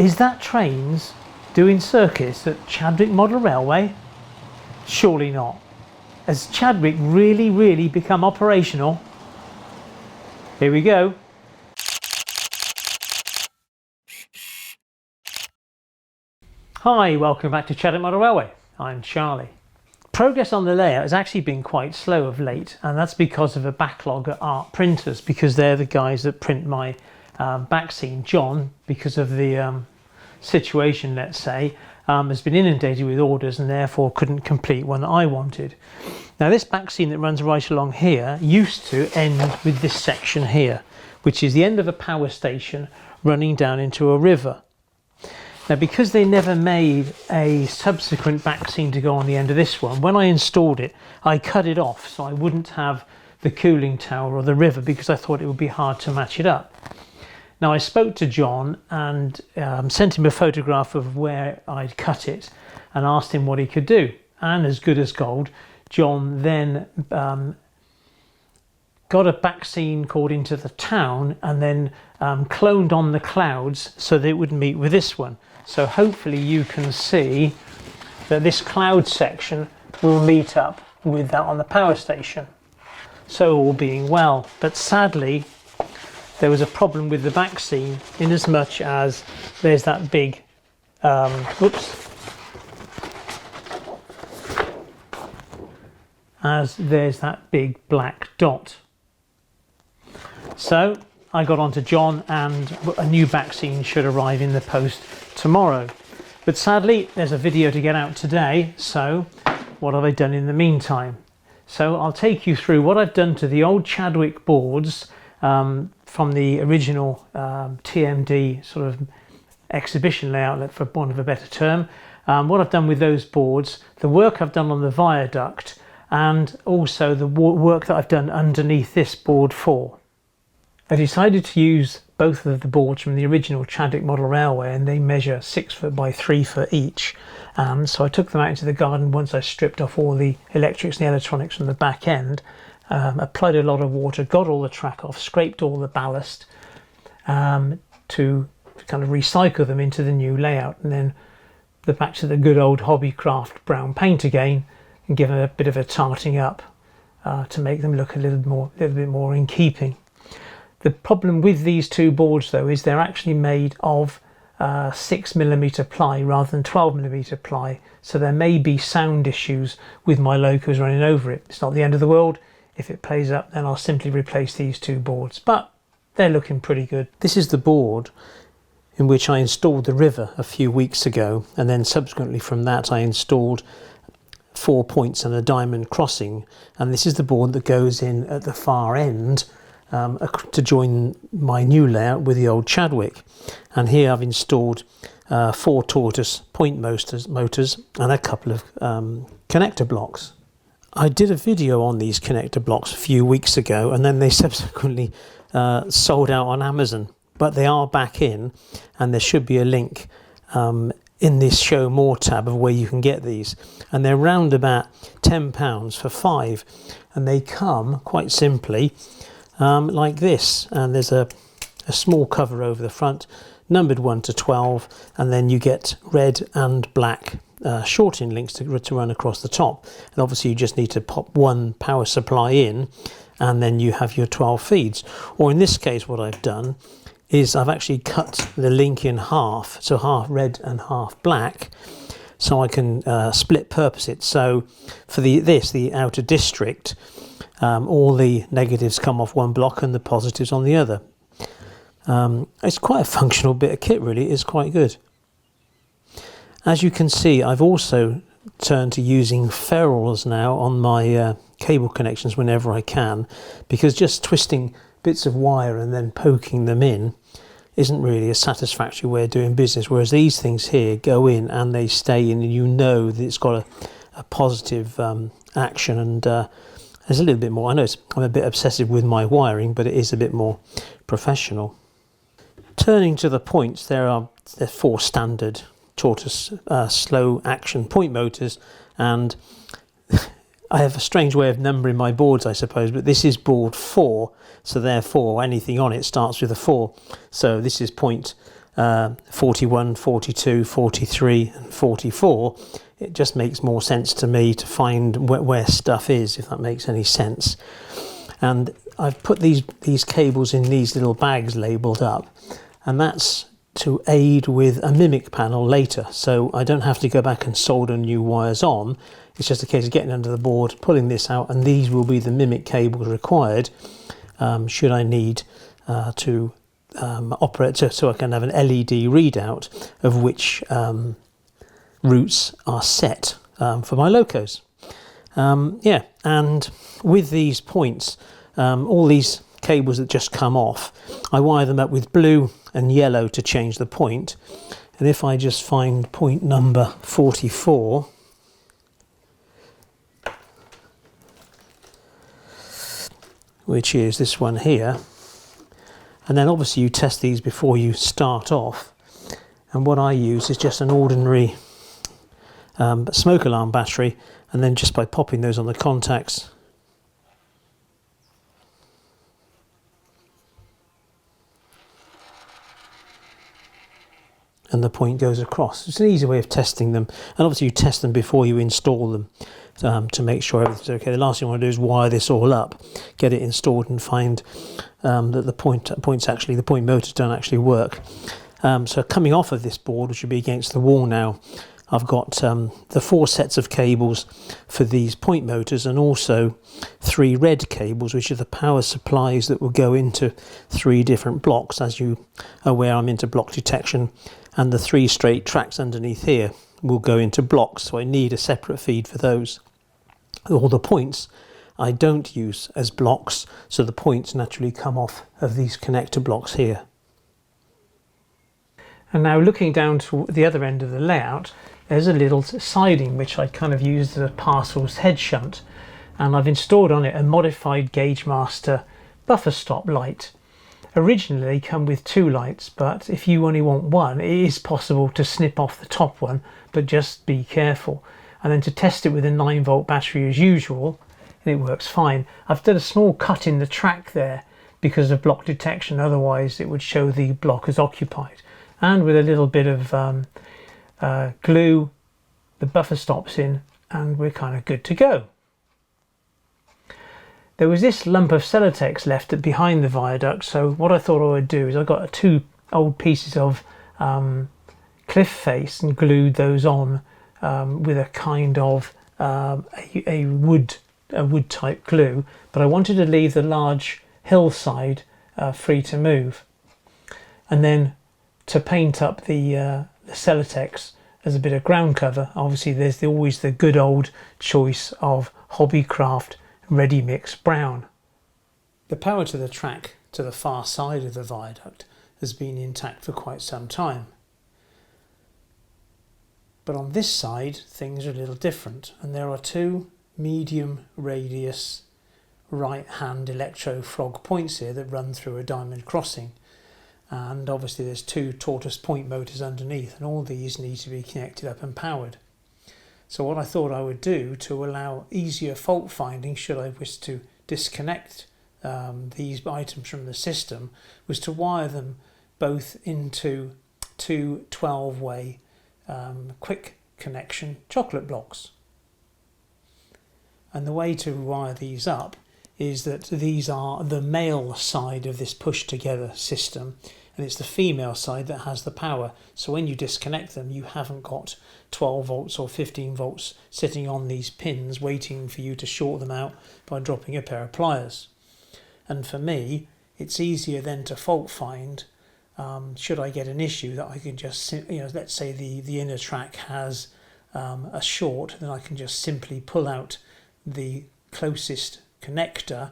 Is that trains doing circuits at Chadwick Model Railway? Surely not. Has Chadwick really become operational? Here we go. Hi, welcome back to Chadwick Model Railway. I'm Charlie. Progress on the layout has actually been quite slow of late, and that's because of a backlog at art printers, because they're the guys that print my back scene. John, because of the situation, let's say, has been inundated with orders and therefore couldn't complete one that I wanted. Now this back scene that runs right along here used to end with this section here, which is the end of a power station running down into a river. Now, because they never made a subsequent back scene to go on the end of this one, when I installed it, I cut it off so I wouldn't have the cooling tower or the river, because I thought it would be hard to match it up. Now, I spoke to John and sent him a photograph of where I'd cut it and asked him what he could do. And as good as gold, John then got a back scene called Into the Town and then cloned on the clouds so that it would meet with this one. So hopefully you can see that this cloud section will meet up with that on the power station. So all being well, but sadly there was a problem with the back scene in as much as there's that big, there's that big black dot. So I got onto John and a new back scene should arrive in the post tomorrow. But sadly, there's a video to get out today, so what have I done in the meantime? So I'll take you through what I've done to the old Chadwick boards from the original TMD sort of exhibition layout, for want of a better term. What I've done with those boards, the work I've done on the viaduct, and also the work that I've done underneath this board 4. I decided to use both of the boards from the original Chadwick Model Railway, and they measure 6 foot by 3 foot each. So I took them out into the garden once I stripped off all the electrics and the electronics from the back end, applied a lot of water, got all the track off, scraped all the ballast to kind of recycle them into the new layout, and then back to the good old Hobbycraft brown paint again and give them a bit of a tarting up to make them look a little bit more in keeping. The problem with these two boards though is they're actually made of 6mm ply rather than 12mm ply, so there may be sound issues with my locos running over it. It's not the end of the world. If it plays up, then I'll simply replace these two boards, but they're looking pretty good. This is the board in which I installed the river a few weeks ago, and then subsequently from that I installed 4 points and a diamond crossing, and this is the board that goes in at the far end to join my new layout with the old Chadwick. And here I've installed 4 tortoise point motors and a couple of connector blocks. I did a video on these connector blocks a few weeks ago, and then they subsequently sold out on Amazon, but they are back in, and there should be a link in this show more tab of where you can get these, and they're around about £10 for 5, and they come quite simply like this, and there's a small cover over the front, numbered 1 to 12, and then you get red and black shorting links to run across the top, and obviously you just need to pop one power supply in, and then you have your 12 feeds. Or in this case what I've done is I've actually cut the link in half, so half red and half black, so I can split purpose it. So for the outer district, all the negatives come off one block and the positives on the other. It's quite a functional bit of kit, really. It's quite good. As you can see, I've also turned to using ferrules now on my cable connections whenever I can, because just twisting bits of wire and then poking them in isn't really a satisfactory way of doing business, whereas these things here go in and they stay in, and you know that it's got a positive action, and there's a little bit more. I know I'm a bit obsessive with my wiring, but it is a bit more professional. Turning to the points, they're 4 standard tortoise slow action point motors, and I have a strange way of numbering my boards, I suppose, but this is board 4, so therefore anything on it starts with a 4. So this is point 41, 42, 43 and 44, it just makes more sense to me to find where stuff is, if that makes any sense. And I've put these cables in these little bags labelled up, and that's to aid with a mimic panel later, so I don't have to go back and solder new wires on. It's just a case of getting under the board, pulling this out, and these will be the mimic cables required should I need to operate, so I can have an LED readout of which routes are set for my locos. Yeah, and with these points, all these cables that just come off, I wire them up with blue and yellow to change the point. And if I just find point number 44, which is this one here, and then obviously you test these before you start off, and what I use is just an ordinary smoke alarm battery, and then just by popping those on the contacts, and the point goes across. It's an easy way of testing them, and obviously you test them before you install them to make sure everything's okay. The last thing I want to do is wire this all up, get it installed, and find that the point motors don't actually work. So coming off of this board, which will be against the wall now, I've got the 4 sets of cables for these point motors, and also 3 red cables, which are the power supplies that will go into 3 different blocks. As you are aware, I'm into block detection, and the 3 straight tracks underneath here will go into blocks, so I need a separate feed for those. All the points I don't use as blocks, so the points naturally come off of these connector blocks here. And now looking down to the other end of the layout, there's a little siding which I kind of used as a parcels head shunt, and I've installed on it a modified Gauge Master buffer stop light. Originally they come with 2 lights, but if you only want one, it is possible to snip off the top one, but just be careful. And then to test it with a 9-volt battery as usual, and it works fine. I've done a small cut in the track there because of block detection, otherwise it would show the block as occupied. And with a little bit of glue, the buffer stops in, and we're kind of good to go. There was this lump of Celotex left behind the viaduct, so what I thought I would do is I got 2 old pieces of cliff face and glued those on with a kind of a wood type glue, but I wanted to leave the large hillside free to move, and then to paint up the Celotex as a bit of ground cover. Obviously there's always the good old choice of Hobbycraft Ready Mix Brown. The power to the track to the far side of the viaduct has been intact for quite some time, but on this side things are a little different, and there are 2 medium radius right hand electro frog points here that run through a diamond crossing, and obviously there's 2 tortoise point motors underneath, and all these need to be connected up and powered. So what I thought I would do to allow easier fault finding should I wish to disconnect these items from the system was to wire them both into 2 12-way quick connection chocolate blocks. And the way to wire these up is that these are the male side of this push together system, and it's the female side that has the power. So when you disconnect them, you haven't got 12 volts or 15 volts sitting on these pins waiting for you to short them out by dropping a pair of pliers. And for me, it's easier then to fault find should I get an issue that I can just, let's say the inner track has a short, then I can just simply pull out the closest connector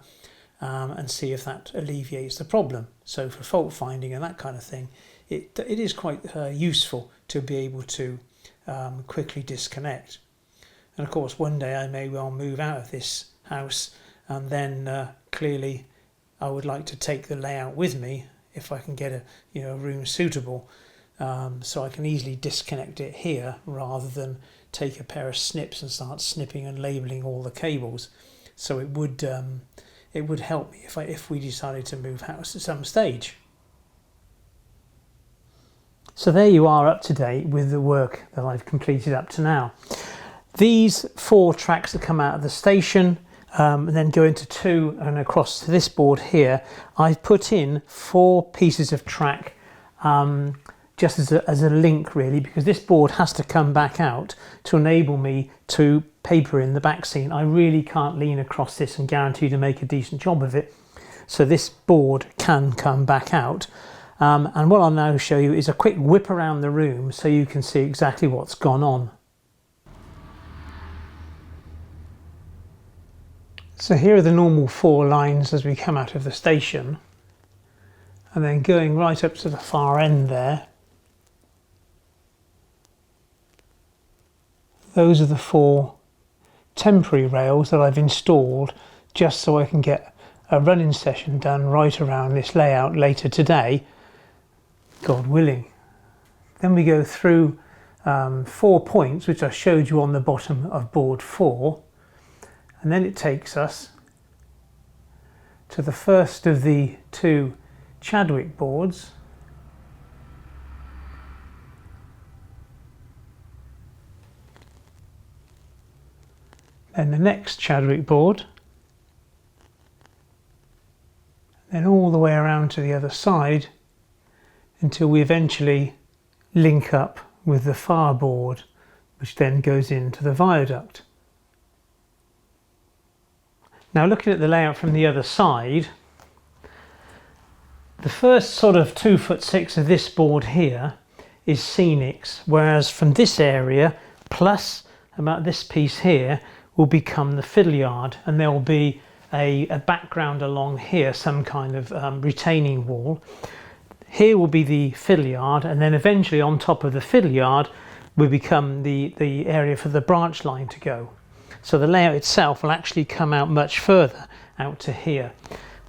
and see if that alleviates the problem. So for fault finding and that kind of thing, it is quite useful to be able to quickly disconnect. And of course one day I may well move out of this house, and then clearly I would like to take the layout with me if I can get a room suitable, so I can easily disconnect it here rather than take a pair of snips and start snipping and labelling all the cables. So it would help me if we decided to move house at some stage. So there you are, up to date with the work that I've completed up to now. These 4 tracks that come out of the station and then go into 2 and across to this board here, I've put in 4 pieces of track just as a link really, because this board has to come back out to enable me to paper in the back seam. I really can't lean across this and guarantee to make a decent job of it. So this board can come back out. And what I'll now show you is a quick whip around the room so you can see exactly what's gone on. So here are the normal 4 lines as we come out of the station, and then going right up to the far end there. Those are the 4 temporary rails that I've installed just so I can get a running session done right around this layout later today, God willing. Then we go through 4 points which I showed you on the bottom of board 4, and then it takes us to the first of the 2 Chadwick boards, then the next Chadwick board, then all the way around to the other side until we eventually link up with the far board, which then goes into the viaduct. Now looking at the layout from the other side, the first sort of 2'6" of this board here is scenics, whereas from this area plus about this piece here will become the Fiddle Yard, and there will be a background along here, some kind of retaining wall. Here will be the Fiddle Yard, and then eventually on top of the Fiddle Yard will become the area for the branch line to go. So the layout itself will actually come out much further out to here,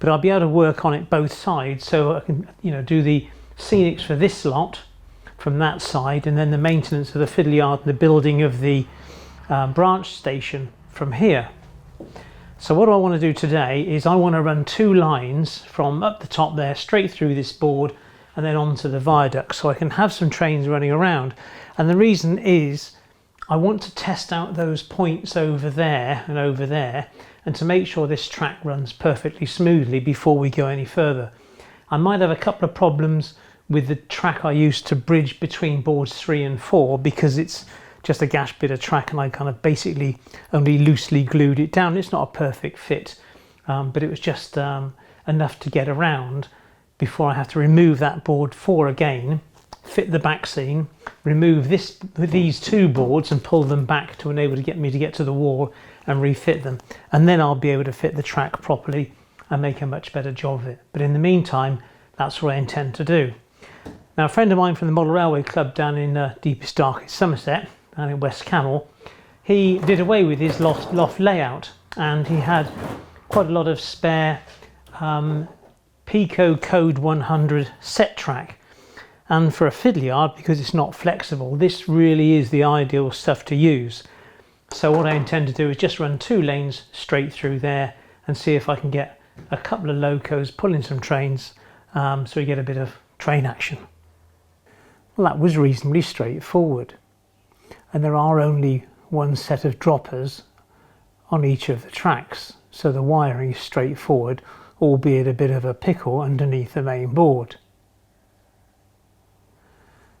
but I'll be able to work on it both sides, so I can, you know, do the scenics for this lot from that side, and then the maintenance of the Fiddle Yard and the building of the branch station from here. So what I want to do today is I want to run 2 lines from up the top there straight through this board and then onto the viaduct, so I can have some trains running around. And the reason is I want to test out those points over there and to make sure this track runs perfectly smoothly before we go any further. I might have a couple of problems with the track I used to bridge between boards 3 and 4 because it's just a gash bit of track and I kind of basically only loosely glued it down. It's not a perfect fit, but it was just enough to get around before I have to remove that board 4 again, fit the back seam, remove these 2 boards and pull them back to enable me to get to the wall and refit them, and then I'll be able to fit the track properly and make a much better job of it. But in the meantime, that's what I intend to do. Now, a friend of mine from the Model Railway Club down in deepest darkest Somerset, down in West Camel, he did away with his loft layout, and he had quite a lot of spare Pico Code 100 set track. And for a Fiddle Yard, because it's not flexible, this really is the ideal stuff to use. So what I intend to do is just run 2 lanes straight through there and see if I can get a couple of locos pulling some trains, so we get a bit of train action. Well, that was reasonably straightforward. And there are only 1 set of droppers on each of the tracks, so the wiring is straightforward, albeit a bit of a pickle underneath the main board.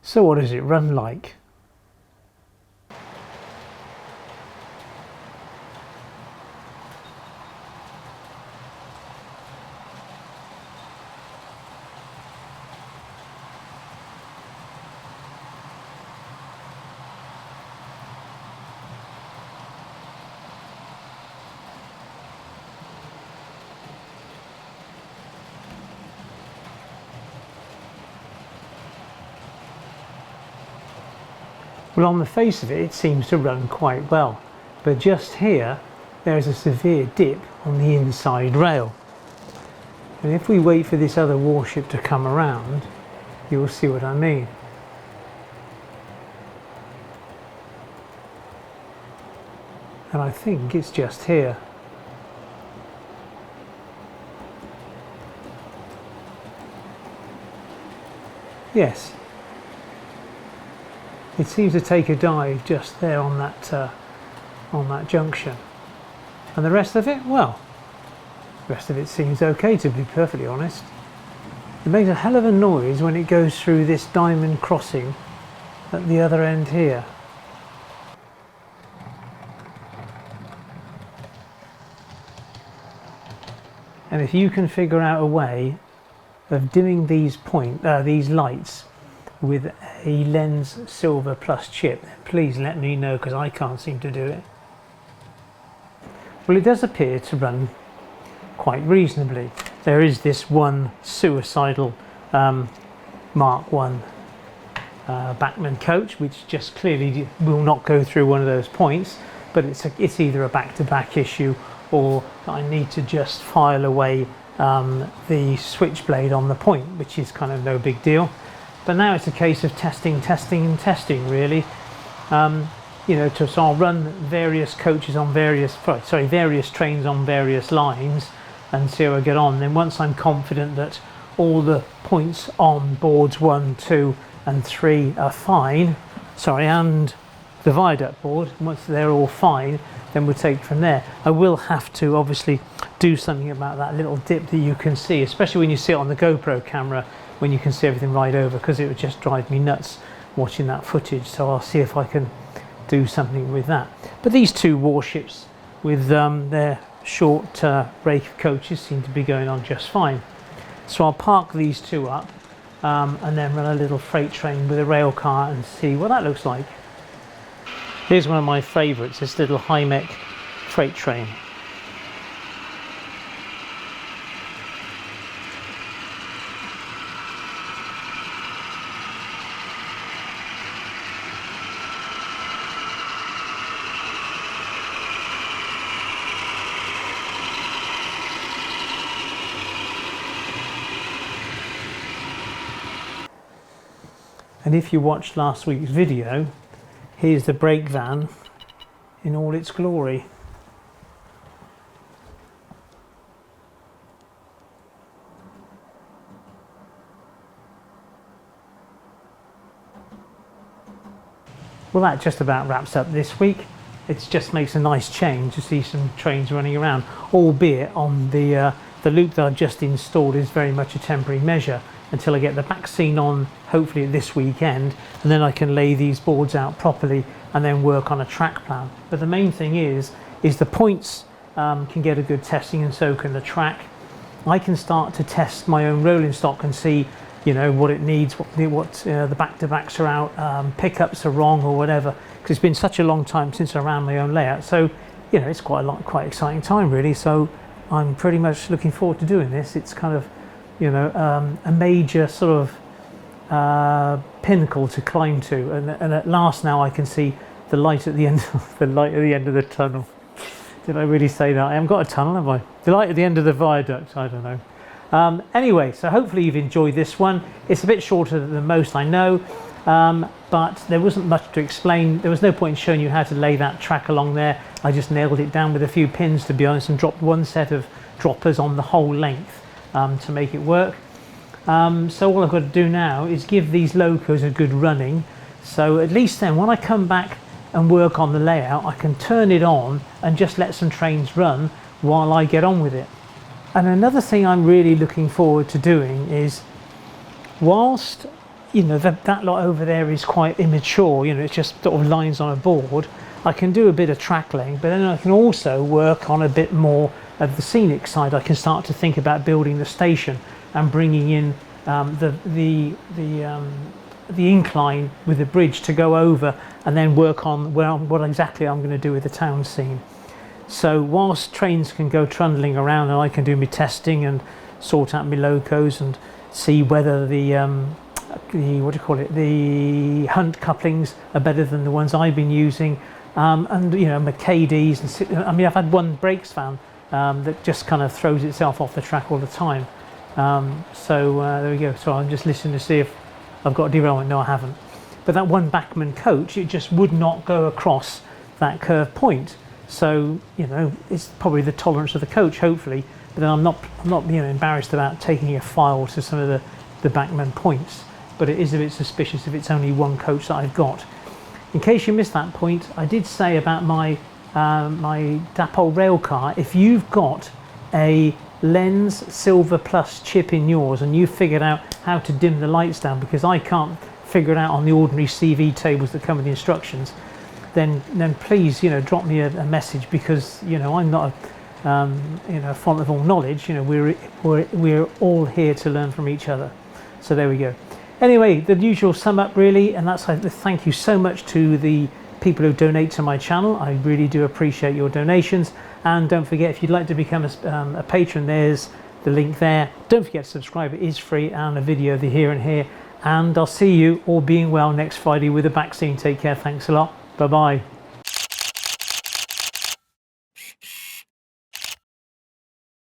So what does it run like? Well, on the face of it, it seems to run quite well, but just here there is a severe dip on the inside rail, and if we wait for this other warship to come around, you'll see what I mean. And I think it's just here. Yes, it seems to take a dive just there on that junction, and the rest of it, well, the rest of it seems okay, to be perfectly honest. It makes a hell of a noise when it goes through this diamond crossing at the other end here. And if you can figure out a way of dimming these lights with a lens silver plus chip, please let me know, because I can't seem to do it. Well, it does appear to run quite reasonably. There is this one suicidal Mark 1 Bachmann coach, which just clearly will not go through one of those points, but it's either a back-to-back issue, or I need to just file away the switchblade on the point, which is kind of no big deal. But now it's a case of testing really. You know, so I'll run various coaches on various trains on various lines and see how I get on. Then once I'm confident that all the points on boards 1, 2 and 3 are fine, and the viaduct board, once they're all fine, then we'll take it from there. I will have to obviously do something about that little dip that you can see, especially when you see it on the GoPro camera, when you can see everything right over, because it would just drive me nuts watching that footage. So I'll see if I can do something with that. But these two warships with their short rake coaches seem to be going on just fine. So I'll park these two up and then run a little freight train with a rail car and see what that looks like. Here's one of my favourites, this little high-mech freight train. And if you watched last week's video, here's the brake van in all its glory. Well, that just about wraps up this week. It just makes a nice change to see some trains running around, albeit on the loop that I've just installed is very much a temporary measure until I get the back scene on, hopefully this weekend, and then I can lay these boards out properly and then work on a track plan. But the main thing is the points can get a good testing, and so can the track. I can start to test my own rolling stock and see, you know, what it needs, what the back-to-backs are out, pickups are wrong or whatever, because it's been such a long time since I ran my own layout. So, you know, it's quite exciting time really. So I'm pretty much looking forward to doing this. It's kind of, you know, a major sort of pinnacle to climb to, and at last now I can see the light at the end of the tunnel. Did I really say that? I haven't got a tunnel, have I? The light at the end of the viaduct, I don't know. Anyway, so hopefully you've enjoyed this one. It's a bit shorter than most, I know, but there wasn't much to explain. There was no point in showing you how to lay that track along there. I just nailed it down with a few pins, to be honest, and dropped one set of droppers on the whole length to make it work. So all I've got to do now is give these locos a good running, so at least then when I come back and work on the layout, I can turn it on and just let some trains run while I get on with it. And another thing I'm really looking forward to doing is, whilst, you know, that lot over there is quite immature, you know, it's just sort of lines on a board, I can do a bit of track laying, but then I can also work on a bit more of the scenic side. I can start to think about building the station and bringing in the incline with the bridge to go over, and then work on what exactly I'm going to do with the town scene. So whilst trains can go trundling around and I can do my testing and sort out my locos and see whether the hunt couplings are better than the ones I've been using, and you know, my KDs, and I mean, I've had one brakes van that just kind of throws itself off the track all the time. So there we go. So I'm just listening to see if I've got a derailment. No, I haven't. But that one Bachmann coach, it just would not go across that curved point. So, you know, it's probably the tolerance of the coach, hopefully. But then I'm not you know, embarrassed about taking a file to some of the Bachmann points. But it is a bit suspicious if it's only one coach that I've got. in case you missed that point, I did say about my my Dapol rail car, if you've got a lens silver plus chip in yours and you've figured out how to dim the lights down, because I can't figure it out on the ordinary CV tables that come with the instructions, then please, you know, drop me a message, because, you know, I'm not a you know, font of all knowledge. You know, we're all here to learn from each other. So there we go. Anyway, the usual sum up really, and that's thank you so much to the people who donate to my channel. I really do appreciate your donations, and don't forget, if you'd like to become a patron, there's the link there. Don't forget to subscribe, it is free, and a video of the here and here, and I'll see you, all being well, next Friday with a back scene. Take care, thanks a lot, bye bye.